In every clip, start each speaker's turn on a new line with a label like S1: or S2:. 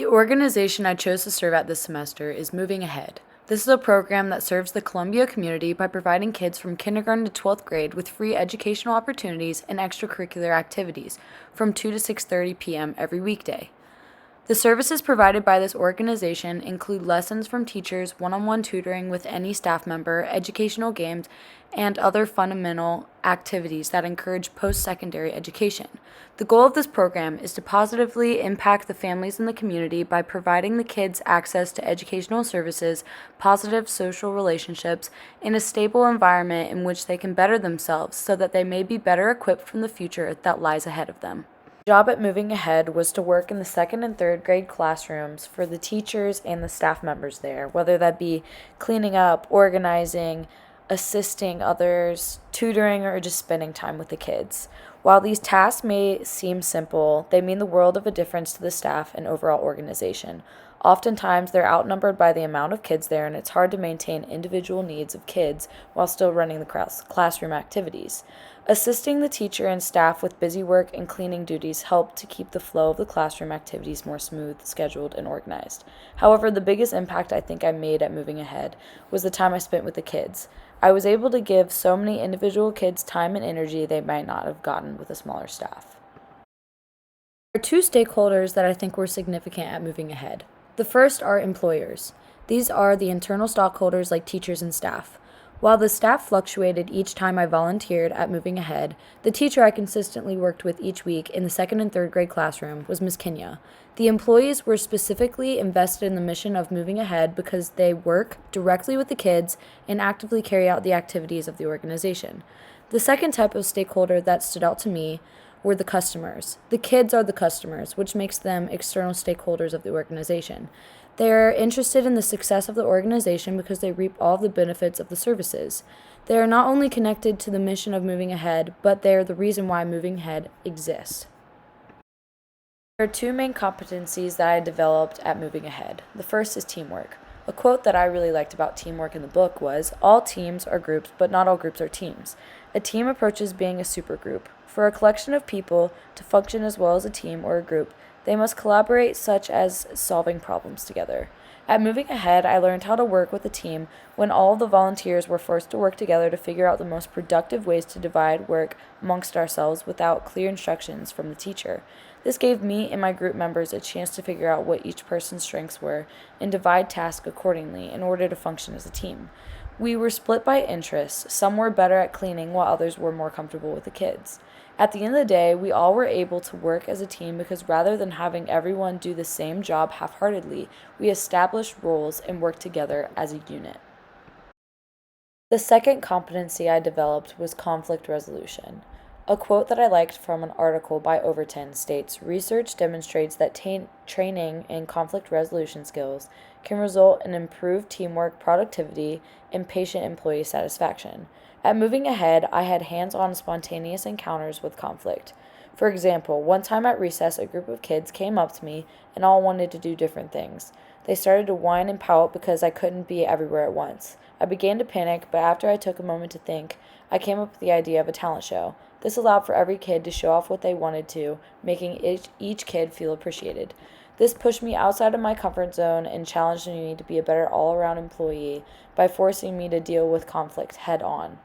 S1: The organization I chose to serve at this semester is Moving Ahead. This is a program that serves the Columbia community by providing kids from kindergarten to 12th grade with free educational opportunities and extracurricular activities from 2 to 6:30 p.m. every weekday. The services provided by this organization include lessons from teachers, one-on-one tutoring with any staff member, educational games, and other fundamental activities that encourage post-secondary education. The goal of this program is to positively impact the families in the community by providing the kids access to educational services, positive social relationships, and a stable environment in which they can better themselves so that they may be better equipped for the future that lies ahead of them. My job at Moving Ahead was to work in the second and third grade classrooms for the teachers and the staff members there, whether that be cleaning up, organizing, assisting others, tutoring, or just spending time with the kids. While these tasks may seem simple, they mean the world of a difference to the staff and overall organization. Oftentimes, they're outnumbered by the amount of kids there, and it's hard to maintain individual needs of kids while still running the classroom activities. Assisting the teacher and staff with busy work and cleaning duties helped to keep the flow of the classroom activities more smooth, scheduled, and organized. However, the biggest impact I think I made at Moving Ahead was the time I spent with the kids. I was able to give so many individual kids time and energy they might not have gotten with a smaller staff. There are two stakeholders that I think were significant at Moving Ahead. The first are employers. These are the internal stockholders like teachers and staff. While the staff fluctuated each time I volunteered at Moving Ahead, the teacher I consistently worked with each week in the second and third grade classroom was Ms. Kenya. The employees were specifically invested in the mission of Moving Ahead because they work directly with the kids and actively carry out the activities of the organization. The second type of stakeholder that stood out to me were the customers. The kids are the customers, which makes them external stakeholders of the organization. They are interested in the success of the organization because they reap all of the benefits of the services. They are not only connected to the mission of Moving Ahead, but they are the reason why Moving Ahead exists. There are two main competencies that I developed at Moving Ahead. The first is teamwork. A quote that I really liked about teamwork in the book was, "All teams are groups, but not all groups are teams. A team approaches being a supergroup. For a collection of people to function as well as a team or a group, they must collaborate, such as solving problems together." At Moving Ahead, I learned how to work with a team when all of the volunteers were forced to work together to figure out the most productive ways to divide work amongst ourselves without clear instructions from the teacher. This gave me and my group members a chance to figure out what each person's strengths were and divide tasks accordingly in order to function as a team. We were split by interests. Some were better at cleaning while others were more comfortable with the kids. At the end of the day, we all were able to work as a team because rather than having everyone do the same job half-heartedly, we established roles and worked together as a unit. The second competency I developed was conflict resolution. A quote that I liked from an article by Overton states, "Research demonstrates that training in conflict resolution skills can result in improved teamwork, productivity, and patient employee satisfaction." At Moving Ahead, I had hands-on spontaneous encounters with conflict. For example, one time at recess, a group of kids came up to me and all wanted to do different things. They started to whine and pout because I couldn't be everywhere at once. I began to panic, but after I took a moment to think, I came up with the idea of a talent show. This allowed for every kid to show off what they wanted to, making each kid feel appreciated. This pushed me outside of my comfort zone and challenged me to be a better all-around employee by forcing me to deal with conflict head-on.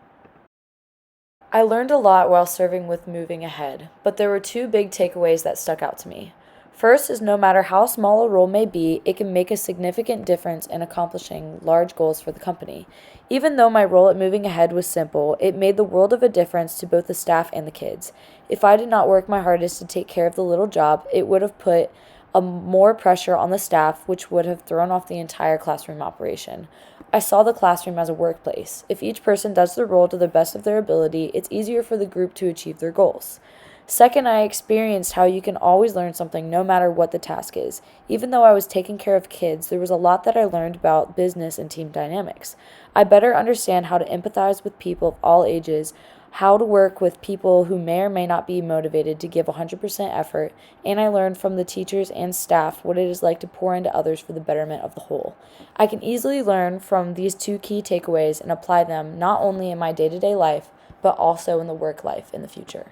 S1: I learned a lot while serving with Moving Ahead, but there were two big takeaways that stuck out to me. First is no matter how small a role may be, it can make a significant difference in accomplishing large goals for the company. Even though my role at Moving Ahead was simple, it made the world of a difference to both the staff and the kids. If I did not work my hardest to take care of the little job, it would have put more pressure on the staff, which would have thrown off the entire classroom operation. I saw the classroom as a workplace. If each person does their role to the best of their ability, it's easier for the group to achieve their goals. Second, I experienced how you can always learn something no matter what the task is. Even though I was taking care of kids, there was a lot that I learned about business and team dynamics. I better understand how to empathize with people of all ages, how to work with people who may or may not be motivated to give 100% effort, and I learned from the teachers and staff what it is like to pour into others for the betterment of the whole. I can easily learn from these two key takeaways and apply them not only in my day-to-day life, but also in the work life in the future.